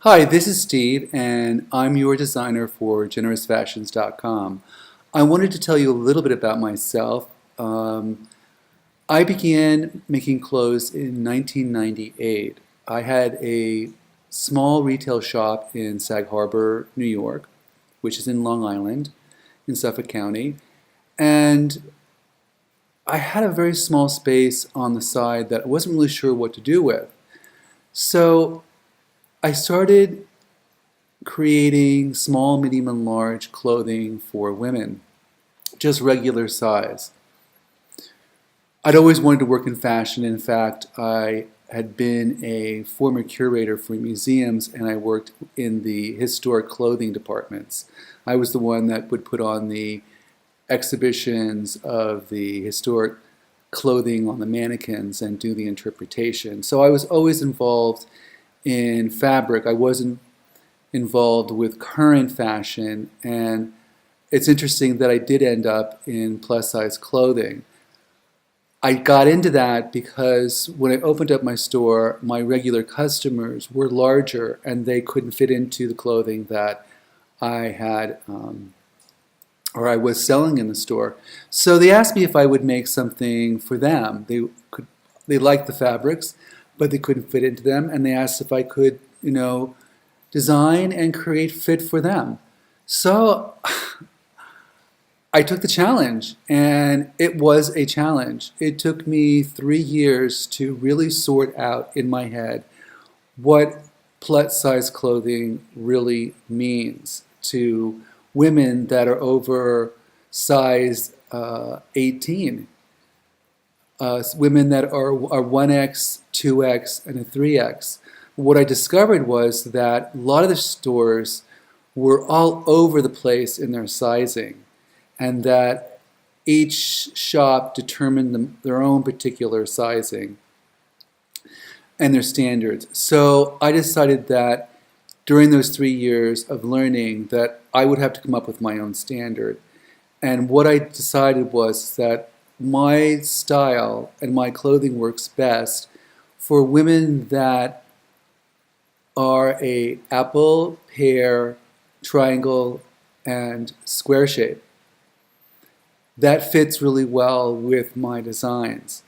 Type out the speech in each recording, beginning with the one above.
Hi, this is Steve, and I'm your designer for generousfashions.com. I wanted to tell you a little bit about myself. I began making clothes in 1998. I had a small retail shop in Sag Harbor, New York, which is in Long Island in Suffolk County, and I had a very small space on the side that I wasn't really sure what to do with. So I started creating small, medium, and large clothing for women, just regular size. I'd always wanted to work in fashion. In fact, I had been a former curator for museums and I worked in the historic clothing departments. I was the one that would put on the exhibitions of the historic clothing on the mannequins and do the interpretation. So I was always involved in fabric. I wasn't involved with current fashion, and it's interesting that I did end up in plus size clothing. I got into that because when I opened up my store, my regular customers were larger and they couldn't fit into the clothing that I had or I was selling in the store. So they asked me if I would make something for them. They liked the fabrics, but they couldn't fit into them, and they asked if I could, design and create fit for them. So I took the challenge, and it was a challenge. It took me 3 years to really sort out in my head what plus size clothing really means to women that are over size 18, women that are 1X, 2X, and a 3X. What I discovered was that a lot of the stores were all over the place in their sizing, and that each shop determined their own particular sizing and their standards. So I decided that during those 3 years of learning that I would have to come up with my own standard. And what I decided was that my style and my clothing works best for women that are a apple, pear, triangle, and square shape. That fits really well with my designs.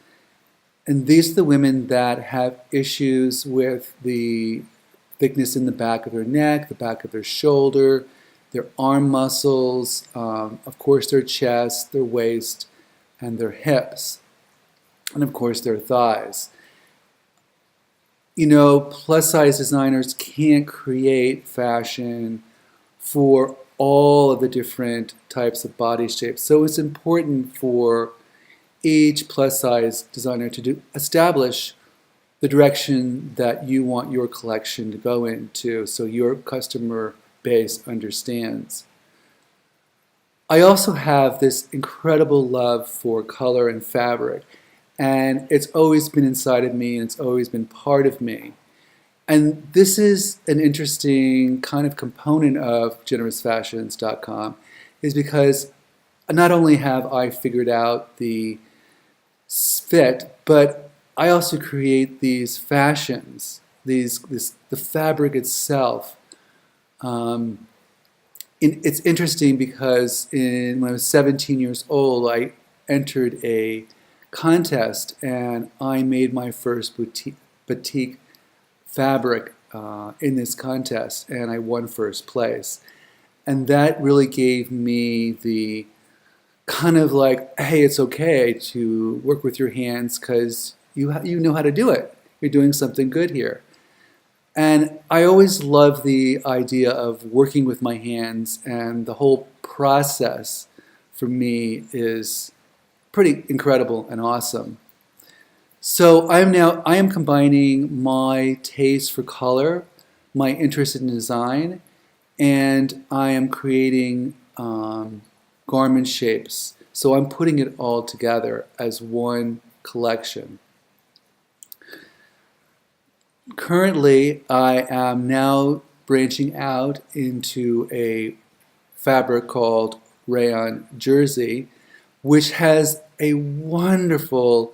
And these are the women that have issues with the thickness in the back of their neck, the back of their shoulder, their arm muscles, of course their chest, their waist, and their hips, and of course their thighs. Plus size designers can't create fashion for all of the different types of body shapes. So it's important for each plus size designer to establish the direction that you want your collection to go into so your customer base understands. I also have this incredible love for color and fabric, and it's always been inside of me and it's always been part of me. And this is an interesting kind of component of generousfashions.com, is because not only have I figured out the fit, but I also create these fashions, the fabric itself. It's interesting because when I was 17 years old, I entered a contest and I made my first batik fabric in this contest, and I won first place. And that really gave me the kind of like, hey, it's okay to work with your hands because you know how to do it. You're doing something good here. And I always love the idea of working with my hands, and the whole process for me is pretty incredible and awesome. So I am combining my taste for color, my interest in design, and I am creating garment shapes. So I'm putting it all together as one collection. Currently, I am now branching out into a fabric called rayon jersey, which has a wonderful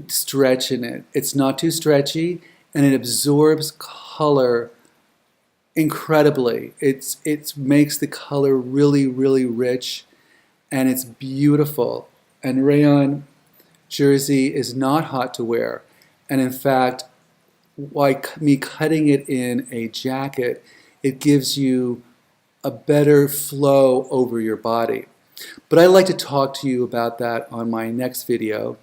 stretch in it. It's not too stretchy, and it absorbs color incredibly. It makes the color really, really rich, and it's beautiful. And rayon jersey is not hot to wear. And in fact, like me cutting it in a jacket, it gives you a better flow over your body. But I'd like to talk to you about that on my next video,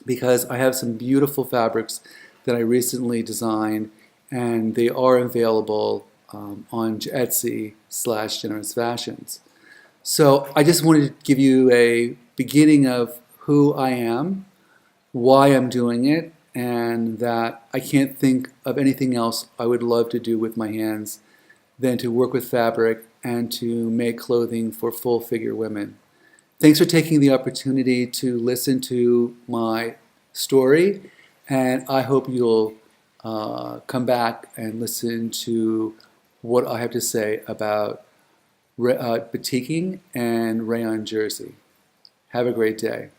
because I have some beautiful fabrics that I recently designed, and they are available on Etsy/Generous Fashions. So I just wanted to give you a beginning of who I am, why I'm doing it, and that I can't think of anything else I would love to do with my hands than to work with fabric and to make clothing for full figure women. Thanks for taking the opportunity to listen to my story, and I hope you'll come back and listen to what I have to say about batiking and rayon jersey. Have a great day.